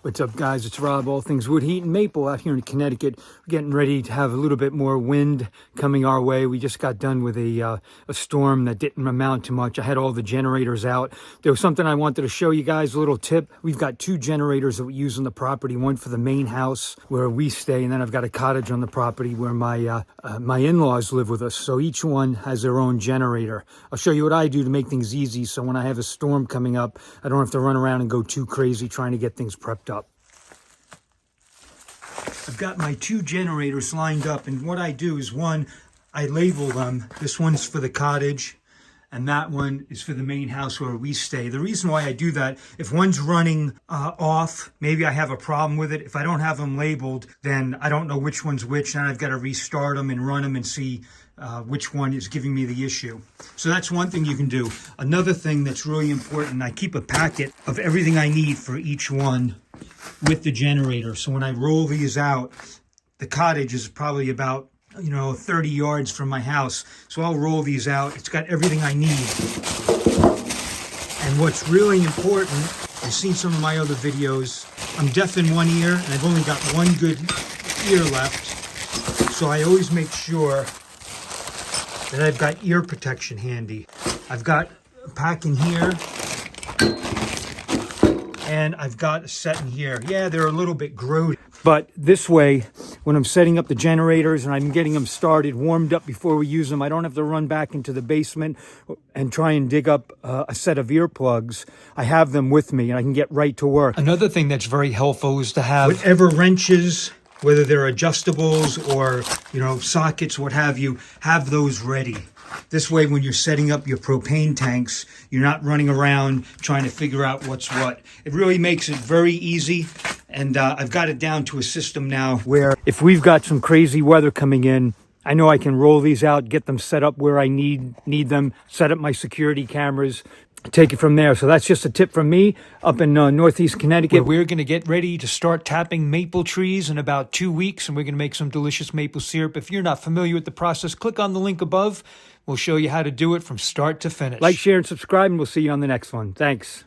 What's up, guys? It's Rob, all things wood, heat, and maple out here in Connecticut. We're getting ready to have a little bit more wind coming our way. We just got done with a storm that didn't amount to much. I had all the generators out. There was something I wanted to show you guys, a little tip. We've got 2 generators that we use on the property, one for the main house where we stay, and then I've got a cottage on the property where my in-laws live with us. So each one has their own generator. I'll show you what I do to make things easy, so when I have a storm coming up, I don't have to run around and go too crazy trying to get things prepped up. I've got my 2 generators lined up, and what I do is, one, I label them. This one's for the cottage, and that one is for the main house where we stay. The reason why I do that, if one's running off, maybe I have a problem with it. If I don't have them labeled, then I don't know which one's which, and I've got to restart them and run them and see which one is giving me the issue. So that's one thing you can do. Another thing that's really important, I keep a packet of everything I need for each one with the generator. So when I roll these out, the cottage is probably about 30 yards from my house. So I'll roll these out. It's got everything I need. And what's really important, you've seen some of my other videos, I'm deaf in one ear and I've only got one good ear left. So I always make sure that I've got ear protection handy. I've got a pack in here, and I've got a set in here. Yeah, they're a little bit grody, but this way, when I'm setting up the generators and I'm getting them started, warmed up before we use them, I don't have to run back into the basement and try and dig up a set of earplugs. I have them with me, and I can get right to work. Another thing that's very helpful is to have whatever wrenches, whether they're adjustables or, sockets, what have you, have those ready. This way, when you're setting up your propane tanks, you're not running around trying to figure out what's what. It really makes it very easy, and I've got it down to a system now where if we've got some crazy weather coming in, I know I can roll these out, get them set up where I need them, set up my security cameras, take it from there. So that's just a tip from me up in Northeast Connecticut. We're going to get ready to start tapping maple trees in about 2 weeks, and we're going to make some delicious maple syrup. If you're not familiar with the process, click on the link above. We'll show you how to do it from start to finish. Like, share, and subscribe, and we'll see you on the next one. Thanks.